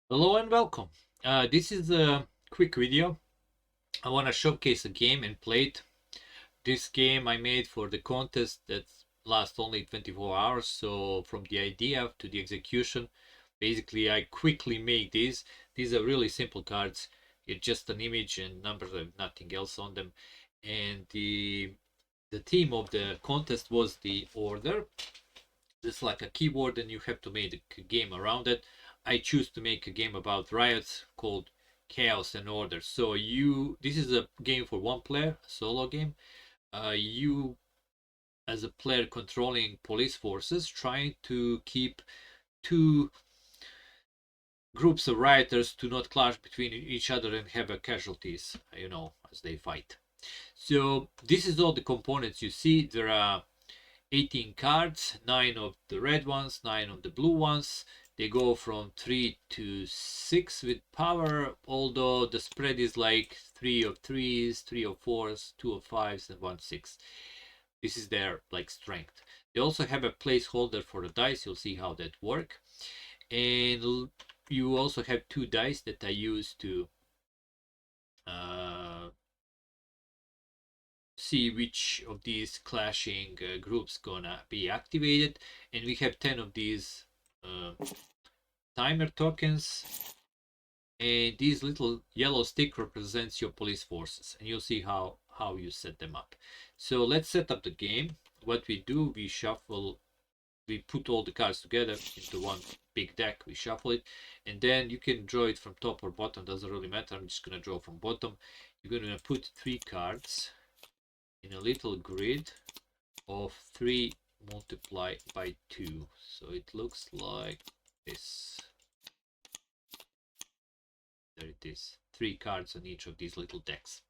Hello and welcome. This is a quick video. I want to showcase a game and play it. This game I made for the contest that lasts only 24 hours. So from the idea to the execution, basically I quickly make these. These are really simple cards. It's just an image and numbers have nothing else on them. And the theme of the contest was the order. It's like a keyboard and you have to make a game around it. I choose to make a game about riots called Chaos and Order. So this is a game for one player, a solo game. You as a player controlling police forces trying to keep two groups of rioters to not clash between each other and have a casualties, as they fight. So this is all the components you see. There are 18 cards, 9 of the red ones, 9 of the blue ones. They go from 3 to 6 with power, although the spread is like 3 of 3s, 3 of 4s, 2 of 5s, and 1 6. This is their like strength. They also have a placeholder for the dice. You'll see how that work. And you also have 2 dice that I use to uh, see which of these clashing groups gonna be activated, and we have 10 of these uh, timer tokens, and this little yellow stick represents your police forces, and you'll see how you set them up. So let's set up the game. What we do, we put all the cards together into one big deck, we shuffle it, and then you can draw it from top or bottom, doesn't really matter. I'm just gonna draw from bottom. You're gonna put 3 cards in a little grid of 3 multiplied by 2. So it looks like this. There it is. 3 cards on each of these little decks.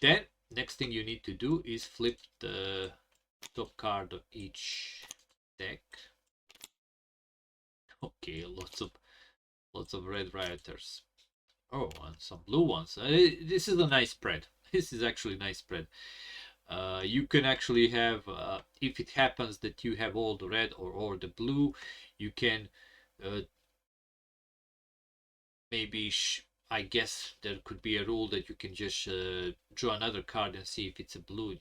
Then, next thing you need to do is flip the top card of each deck. Okay, lots of red rioters. Oh, and some blue ones. This is a nice spread. This is actually a nice spread. You can actually have, if it happens that you have all the red or the blue, you can uh, maybe, I guess there could be a rule that you can just draw another card and see if it's a blue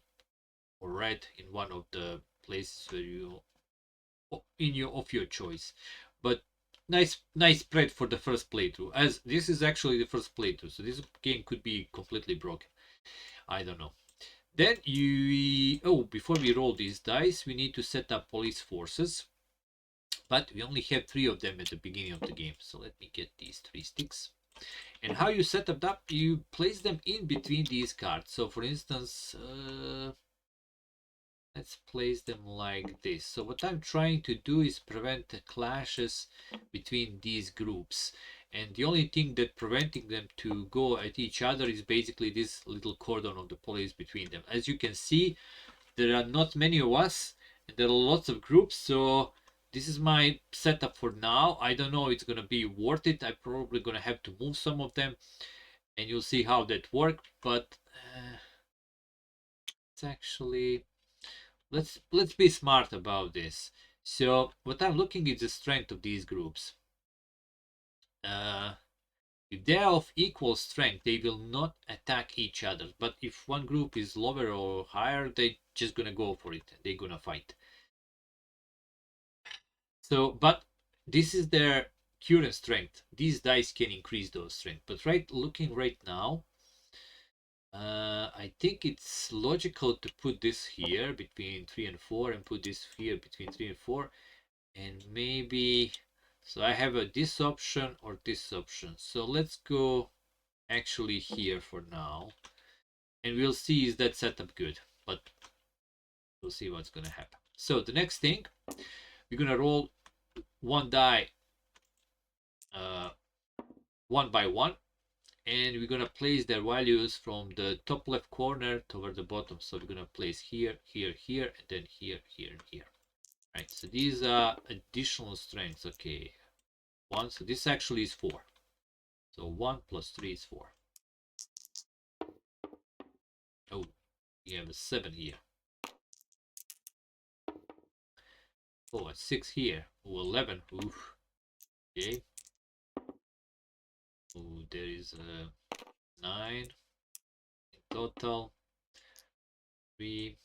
or red in one of the places where you, in your of your choice. But nice spread for the first playthrough, as this is actually the first playthrough, so this game could be completely broken. I don't know. Then before we roll these dice, we need to set up police forces, but we only have 3 of them at the beginning of the game. So let me get these 3 sticks. And how you set them up, you place them in between these cards. So for instance, let's place them like this. So what I'm trying to do is prevent the clashes between these groups. And the only thing that preventing them to go at each other is basically this little cordon of the police between them. As you can see, there are not many of us, and there are lots of groups, so this is my setup for now. I don't know if it's gonna be worth it. I'm probably gonna have to move some of them, and you'll see how that works. But it's actually, let's be smart about this. So what I'm looking is the strength of these groups. Uh, if they are of equal strength, they will not attack each other. But if one group is lower or higher, they're just gonna go for it. They're gonna fight. So, but this is their current strength. These dice can increase those strength. But looking right now, I think it's logical to put this here between 3 and 4 and put this here between 3 and 4. And maybe, so I have this option or this option. So let's go actually here for now. And we'll see is that setup good. But we'll see what's going to happen. So the next thing, we're going to roll one die uh, one by one, and we're gonna place their values from the top left corner toward the bottom. So we're gonna place here, here, here, and then here, here, and here. Right. So these are additional strengths. Okay, 1. So this actually is 4. So 1 plus 3 is 4. Oh, we have a 7 here. Oh, a 6 here. Oh, 11. Oof. Okay. Oh, there is a 9 in total, 3,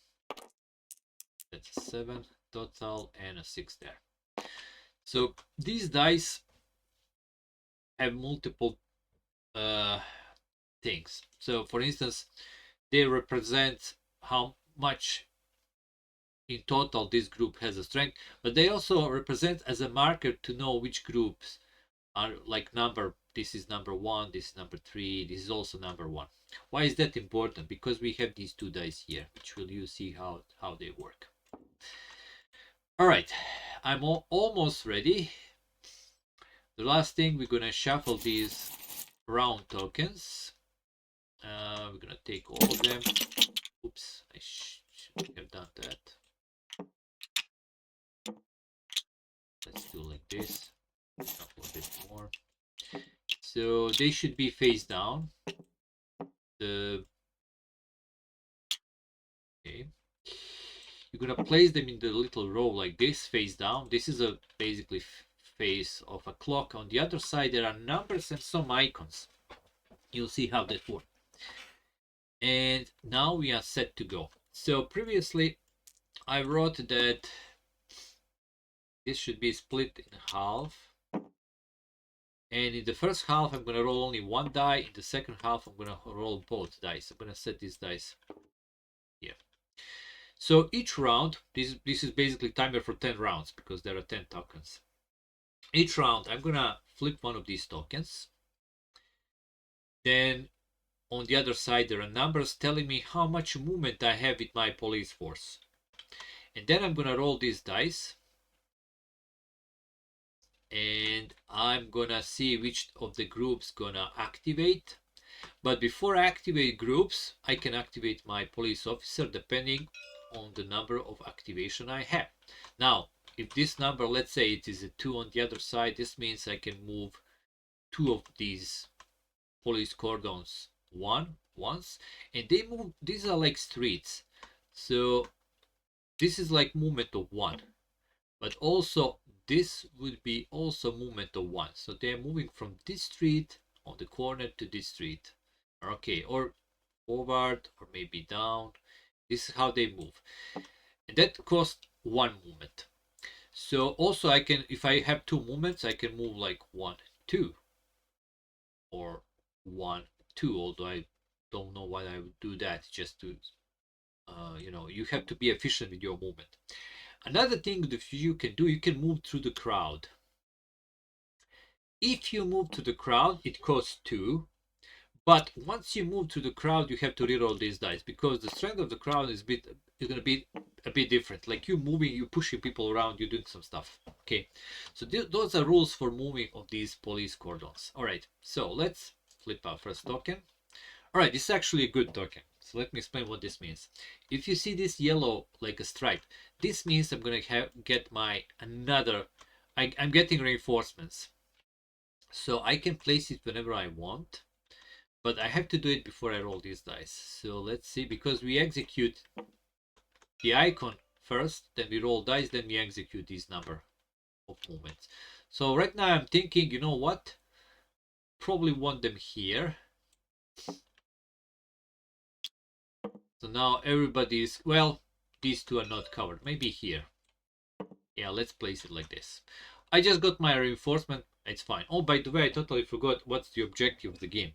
that's a 7 total, and a 6 there. So these dice have multiple things. So for instance, they represent how much in total this group has a strength, but they also represent as a marker to know which groups are like number. This is number 1, this is number 3, this is also number 1. Why is that important? Because we have these two dice here, which will you see how they work. All right, I'm almost ready. The last thing, we're gonna shuffle these round tokens. We're gonna take all of them. Oops, I should have done that. Let's do like this. Shuffle a bit more. So they should be face down. Okay. You're gonna place them in the little row like this, face down. This is a basically face of a clock. On the other side, there are numbers and some icons. You'll see how that works. And now we are set to go. So previously, I wrote that this should be split in half. And in the first half, I'm going to roll only one die. In the second half, I'm going to roll both dice. I'm going to set these dice here. So each round, this is basically timer for 10 rounds because there are 10 tokens. Each round, I'm going to flip one of these tokens. Then on the other side, there are numbers telling me how much movement I have with my police force. And then I'm going to roll these dice. And I'm gonna see which of the groups gonna activate. But before I activate groups, I can activate my police officer depending on the number of activation I have. Now, if this number, let's say it is a 2 on the other side, this means I can move 2 of these police cordons once, and they move. These are like streets, so this is like movement of 1, but also this would be also movement of 1. So they're moving from this street on the corner to this street. Okay, or forward or maybe down. This is how they move. And that costs 1 movement. So also I can, if I have 2 movements, I can move like 1, 2. Or 1, 2, although I don't know why I would do that, just to, you have to be efficient with your movement. Another thing that you can do, you can move through the crowd. If you move to the crowd, it costs 2. But once you move to the crowd, you have to reroll these dice because the strength of the crowd is going to be a bit different. Like you moving, you pushing people around, you're doing some stuff. Okay, so those are rules for moving of these police cordons. All right, so let's flip our first token. All right, this is actually a good token. So let me explain what this means. If you see this yellow like a stripe, this means I'm going to get my another. I'm getting reinforcements, so I can place it whenever I want. But I have to do it before I roll these dice. So let's see, because we execute the icon first, then we roll dice, then we execute this number of movements. So right now I'm thinking, you know what? Probably want them here. So now everybody's, well, these two are not covered. Maybe here. Yeah, let's place it like this. I just got my reinforcement. It's fine. Oh, by the way, I totally forgot what's the objective of the game.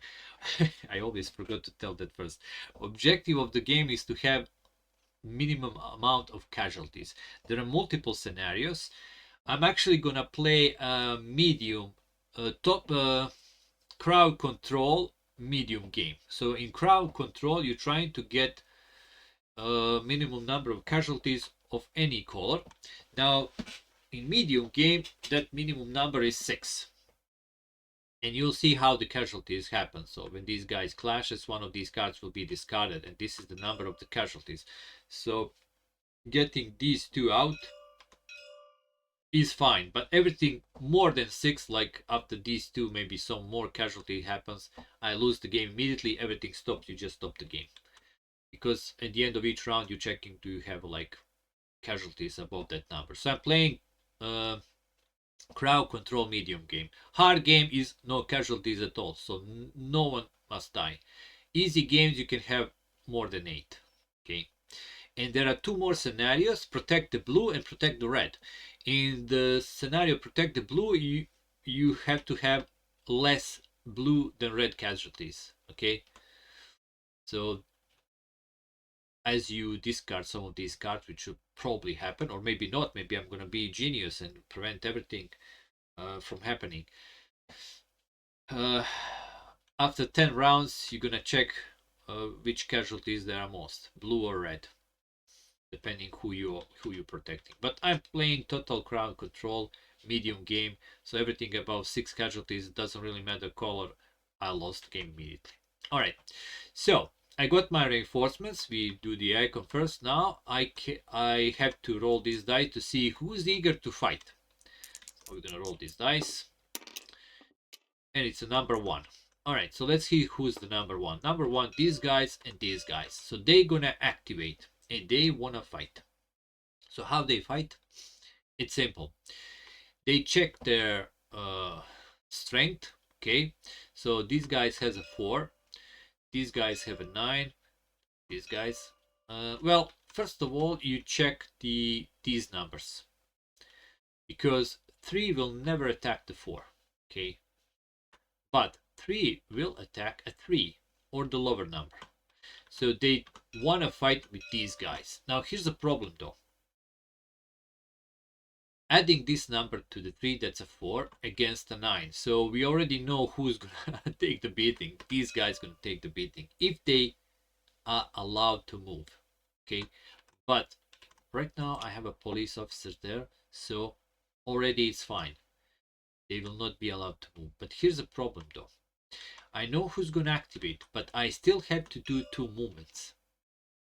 I always forgot to tell that first. Objective of the game is to have minimum amount of casualties. There are multiple scenarios. I'm actually gonna play a medium, top crowd control medium game. So in crowd control, you're trying to get a minimum number of casualties of any color. Now, in medium game, that minimum number is 6. And you'll see how the casualties happen. So when these guys clashes, one of these cards will be discarded, and this is the number of the casualties. So getting these two out is fine, but everything more than 6, like after these two, maybe some more casualty happens, I lose the game immediately. Everything stops. You just stop the game, because at the end of each round you're checking, do you have like casualties above that number. So I'm playing Crowd control medium game. Hard game is no casualties at all, so no one must die. Easy games you can have more than 8. Okay. And there are two more scenarios: protect the blue and protect the red. In the scenario protect the blue, you have to have less blue than red casualties. Okay. So as you discard some of these cards, which should probably happen, or maybe not, maybe I'm gonna be genius and prevent everything from happening. After 10 rounds, you're gonna check which casualties there are most, blue or red, depending who you're protecting. But I'm playing total crowd control, medium game, so everything above 6 casualties doesn't really matter color. I lost the game immediately. All right, so I got my reinforcements. We do the icon first. Now I have to roll these dice to see who's eager to fight. So we're gonna roll these dice, and it's a number 1. All right, so let's see who's the number 1. Number 1, these guys and these guys. So they're gonna activate and they wanna fight. So how they fight? It's simple. They check their strength. Okay, so these guys has a 4. These guys have a 9. These guys. Well, first of all, you check these numbers, because 3 will never attack the 4. Okay, but 3 will attack a 3 or the lower number. So they want to fight with these guys. Now here's the problem though. Adding this number to the 3, that's a 4 against a 9. So we already know who's gonna take the beating. These guys gonna take the beating if they are allowed to move. Okay, but right now I have a police officer there, so already it's fine. They will not be allowed to move. But here's the problem though. I know who's gonna activate, but I still have to do 2 movements.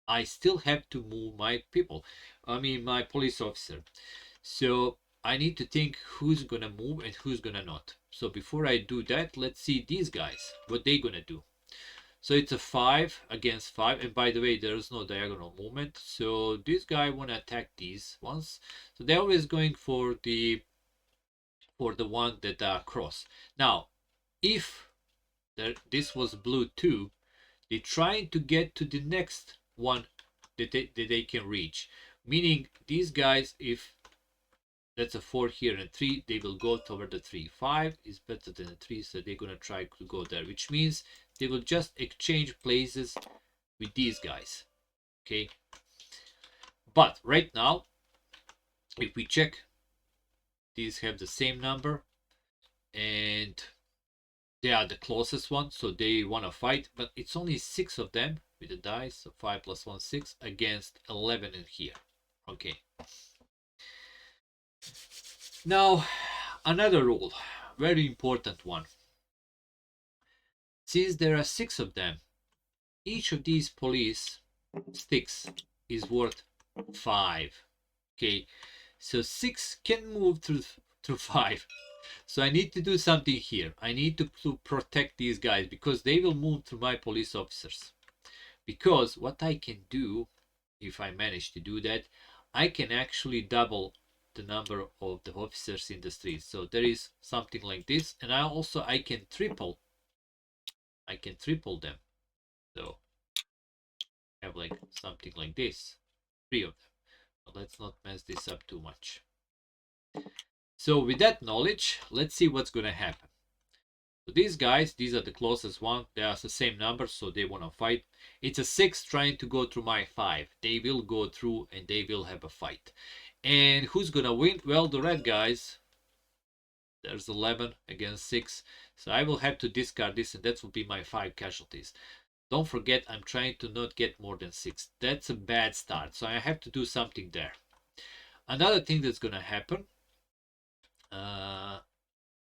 I still have to move my people. I mean my police officer. So I need to think who's gonna move and who's gonna not. So before I do that, let's see these guys, what they gonna do. So it's a 5 against 5, and by the way, there's no diagonal movement. So this guy wanna attack these ones. So they're always going for the one that are cross. Now, if this was blue 2, they're trying to get to the next one that they can reach. Meaning these guys, if that's a 4 here and 3, they will go toward the 3. 5 is better than a 3, so they're gonna try to go there, which means they will just exchange places with these guys. Okay, but right now, if we check, these have the same number and they are the closest one, so they want to fight, but it's only 6 of them with the dice, so 5 plus 1, 6 against 11 in here. Okay, now another rule, very important one. Since there are 6 of them, each of these police sticks is worth 5. Okay, so 6 can move through 5. So I need to do something here. I need to protect these guys, because they will move through my police officers. Because what I can do, if I manage to do that, I can actually double the number of the officers in the streets. So there is something like this, and I can triple them. So I have like something like this, 3 of them. But let's not mess this up too much. So with that knowledge, let's see what's gonna happen. So these guys, these are the closest one. They are the same number, so they want to fight. It's a 6 trying to go through my 5. They will go through and they will have a fight. And who's gonna win? Well, the red guys. There's 11 against 6. So I will have to discard this, and that will be my 5 casualties. Don't forget, I'm trying to not get more than 6. That's a bad start, so I have to do something there. Another thing that's gonna happen,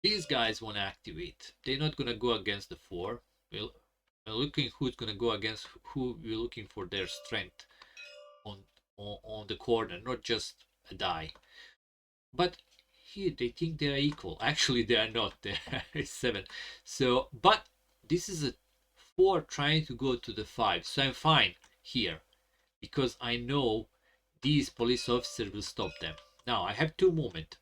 these guys want to activate. They're not going to go against the 4. We're looking who's going to go against who. We're looking for their strength on the corner, not just a die. But here they think they are equal. Actually, they are not. They're 7. So, but this is a 4 trying to go to the 5. So I'm fine here, because I know these police officers will stop them. Now I have 2 movement.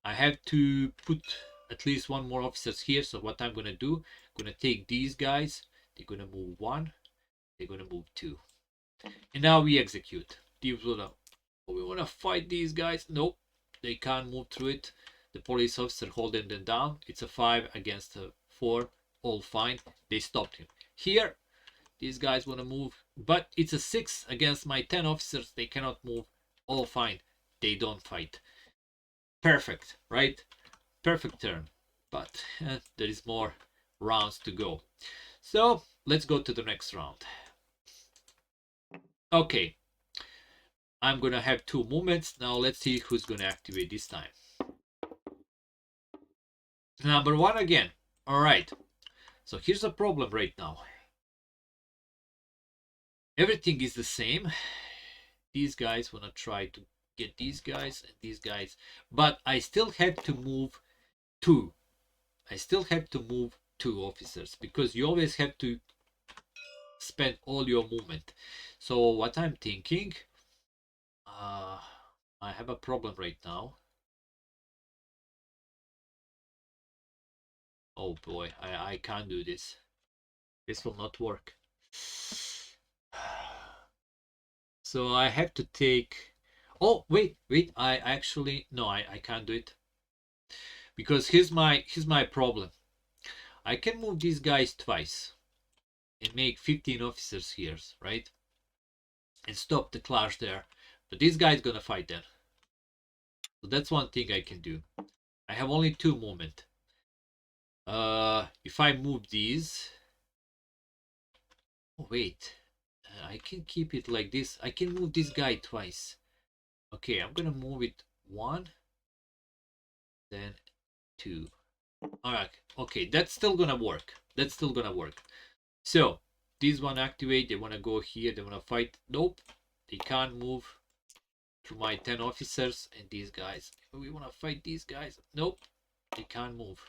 I have to put at least one more officers here. So what I'm gonna do, I'm gonna take these guys. They're gonna move 1. They're gonna move 2. And now we execute. We wanna fight these guys. Nope, they can't move through it. The police officer holding them down. It's a 5 against a 4. All fine. They stopped him. Here, these guys wanna move, but it's a 6 against my 10 officers. They cannot move. All fine. They don't fight. Perfect, right? Perfect turn. But there is more rounds to go. So let's go to the next round. Okay, I'm gonna have 2 movements. Now let's see who's gonna activate this time. Number 1 again. All right. So here's the problem right now. Everything is the same. These guys wanna try to get these guys and these guys, but I still have to move 2. I still have to move 2 officers because you always have to spend all your movement. So what I'm thinking, I have a problem right now. Oh boy, I can't do this. This will not work. So I have to take... Oh, wait. I actually... No, I can't do it. Because here's my problem. I can move these guys twice and make 15 officers here, right? And stop the clash there. But this guy's gonna fight then. So that's one thing I can do. I have only 2 movement. If I move these... Oh, wait. I can keep it like this. I can move this guy twice. Okay, I'm gonna move it 1, then 2. Alright, okay, that's still gonna work. That's still gonna work. So, these one activate, they wanna go here, they wanna fight. Nope, they can't move through my 10 officers and these guys. We wanna fight these guys. Nope, they can't move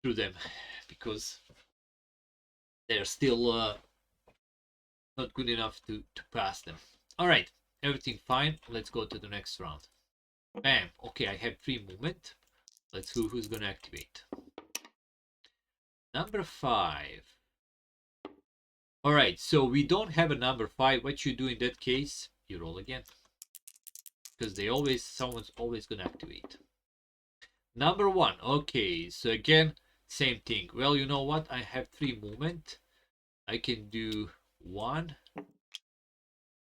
through them because they're still not good enough to pass them. Alright, everything fine. Let's go to the next round. Bam. Okay, I have 3 movement. Let's see who's gonna activate. Number 5. Alright, so we don't have a number 5. What you do in that case, you roll again. Because someone's always gonna activate. Number 1. Okay, so again, same thing. Well, you know what? I have 3 movement. I can do 1,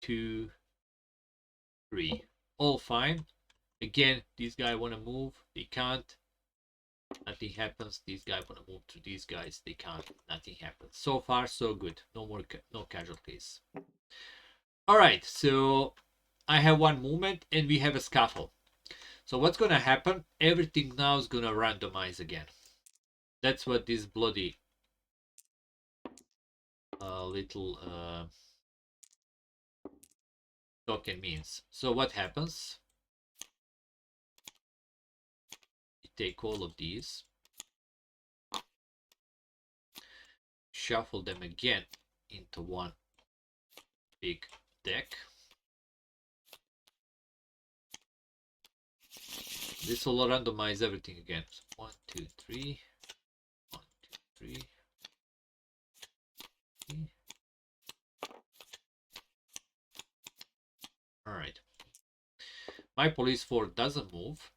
2, 3. All fine. Again, these guys want to move. They can't. Nothing happens. These guys want to move to these guys. They can't. Nothing happens. So far, so good. No casualties. All right. So I have 1 movement and we have a scuffle. So what's going to happen? Everything now is going to randomize again. That's what this bloody little token means. So what happens? You take all of these, shuffle them again into one big deck. This will randomize everything again. 1, 2, 3. 1, 2, 3. Alright. My police force doesn't move.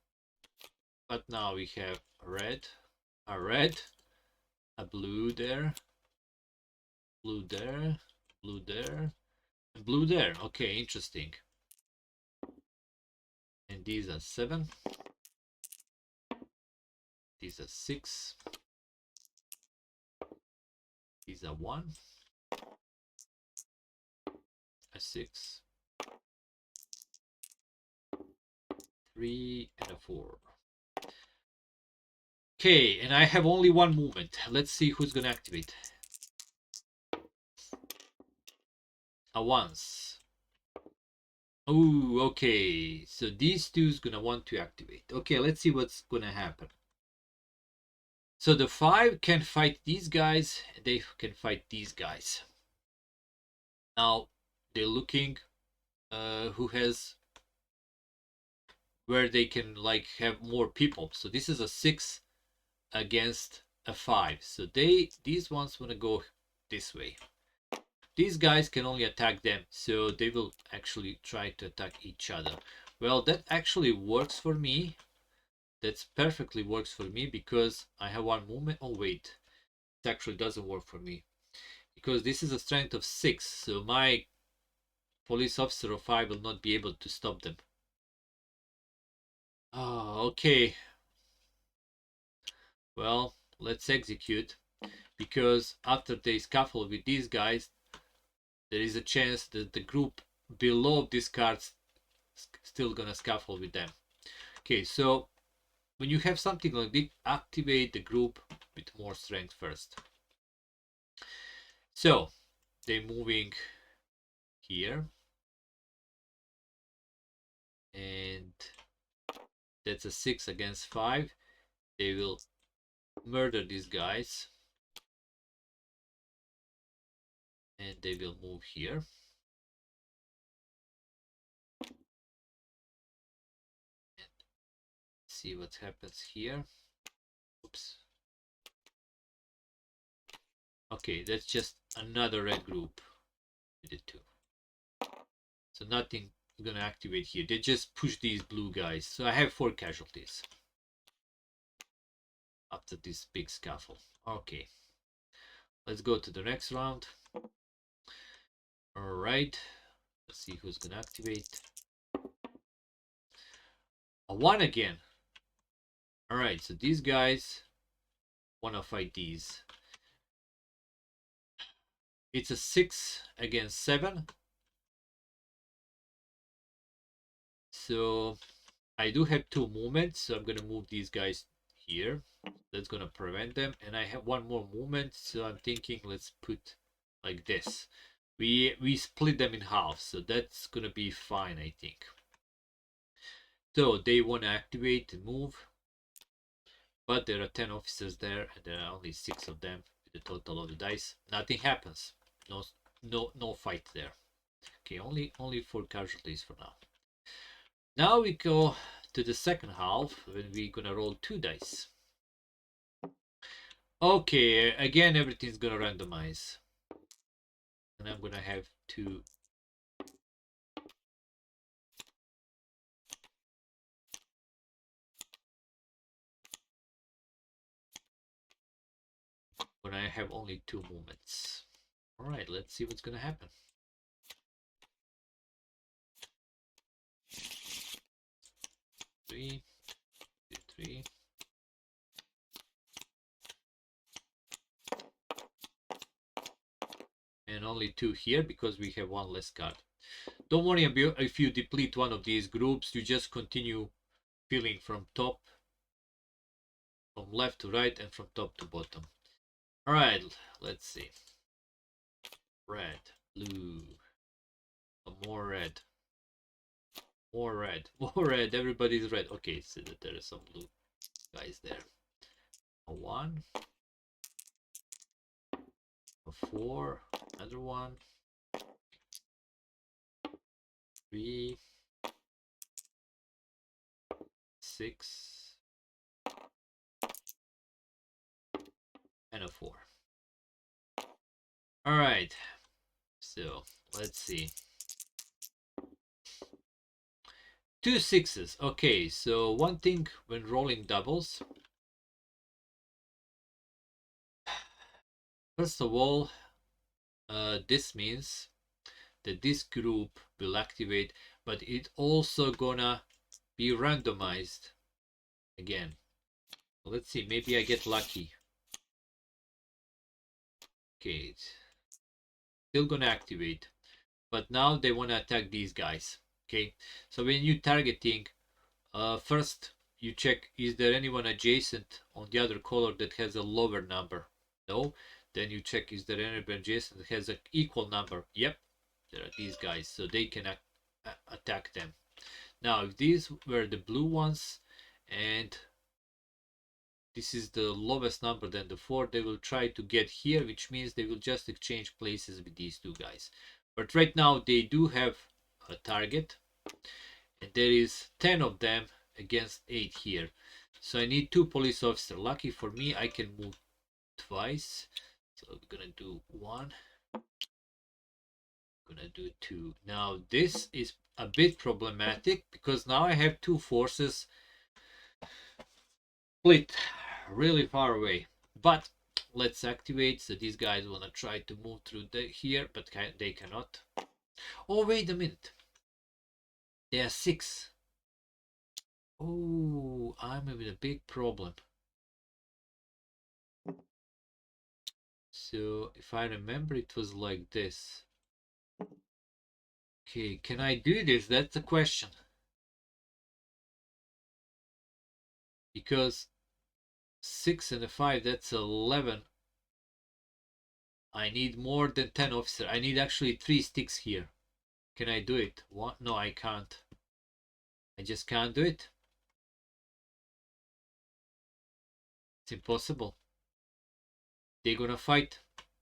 But now we have a red, a blue there, blue there, blue there, and blue there. Okay, interesting. And these are 7. These are 6. These are 1. A 6. 3 and a 4. Okay, and I have only 1 movement. Let's see who's gonna activate. A once. Oh, okay. So these two's gonna want to activate. Okay, let's see what's gonna happen. So the 5 can fight these guys, and they can fight these guys. Now they're looking who has where they can like have more people. So this is a 6 against a 5. So these ones want to go this way. These guys can only attack them, so they will actually try to attack each other. Well, that actually works for me. That's perfectly works for me because I have one movement. Oh wait, it actually doesn't work for me because this is a strength of 6, so my police officer of 5 will not be able to stop them. Oh, okay. Well, let's execute, because after they scuffle with these guys, there is a chance that the group below these cards still gonna scuffle with them. Okay, so when you have something like this, activate the group with more strength first. So they're moving here, and that's a 6 against 5. They will murder these guys, and they will move here. See what happens here. Oops. Okay, that's just another red group with the 2. So nothing is gonna activate here. They just push these blue guys. So I have 4 casualties after this big scuffle. Okay, let's go to the next round. All right, let's see who's gonna activate. A 1 again. All right, so these guys wanna fight these. It's a 6 against 7. So I do have 2 movements, so I'm gonna move these guys here. That's gonna prevent them, and I have 1 more movement, so I'm thinking let's put like this. We split them in half, so that's gonna be fine, I think. So they want to activate and move, but there are 10 officers there, and there are only 6 of them with the total of the dice. Nothing happens. No fight there. Okay, only 4 casualties for now. Now we go to the second half when we're gonna roll 2 dice. Okay, again everything's gonna randomize, and I'm gonna have to when I have only 2 movements. All right, let's see what's gonna happen. 3, 3. And only 2 here because we have 1 less card. Don't worry if you deplete one of these groups, you just continue filling from top, from left to right, and from top to bottom. All right, let's see. Red, blue, more red, more red, more red. Everybody's red. Okay, so that there are some blue guys there. A 1, a 4, another 1, 3, 6, and a 4. All right, so let's see. 2 6s. Okay, so one thing when rolling doubles, first of all, this means that this group will activate, but it also gonna be randomized again. Let's see, maybe I get lucky. Okay, it's still gonna activate, but now they wanna attack these guys. Okay, so when you targeting, first you check is there anyone adjacent on the other color that has a lower number. No, then you check is there anyone adjacent that has an equal number. Yep, there are these guys, so they can attack them. Now if these were the blue ones and this is the lowest number than the 4, they will try to get here, which means they will just exchange places with these 2 guys. But right now they do have a target, and there is 10 of them against 8 here. So I need 2 police officers. Lucky for me, I can move twice. So I'm gonna do 1. Gonna do 2. Now this is a bit problematic because now I have 2 forces split really far away. But let's activate. So these guys wanna try to move through here, but they cannot. Oh, wait a minute. They are 6. Oh, I'm with a big problem. So if I remember, it was like this. Okay, can I do this? That's the question. Because 6 and a 5, that's 11. I need more than 10 officers. I need actually 3 sticks here. Can I do it? What? No, I can't. I just can't do it. It's impossible. They're gonna fight,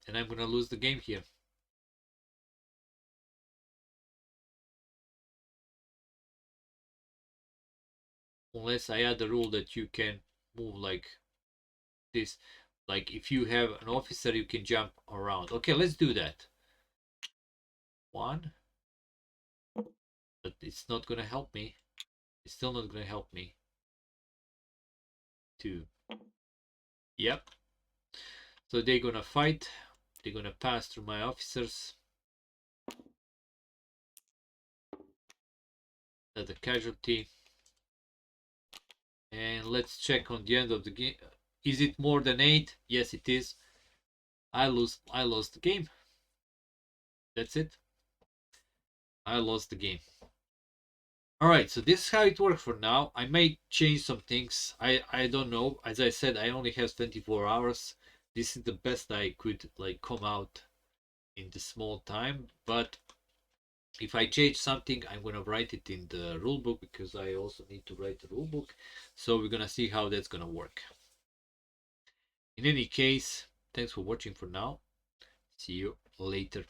and I'm gonna lose the game here. Unless I add the rule that you can move like this. Like if you have an officer, you can jump around. Okay, let's do that. 1. But it's not gonna help me. It's still not gonna help me. 2. Yep. So they're gonna fight. They're gonna pass through my officers. That's a casualty. And let's check on the end of the game. Is it more than 8? Yes, it is. I lost the game. That's it. I lost the game. Alright, so this is how it works for now. I may change some things. I don't know. As I said, I only have 24 hours. This is the best I could like come out in the small time. But if I change something, I'm gonna write it in the rulebook because I also need to write the rulebook. So we're gonna see how that's gonna work. In any case, thanks for watching for now. See you later.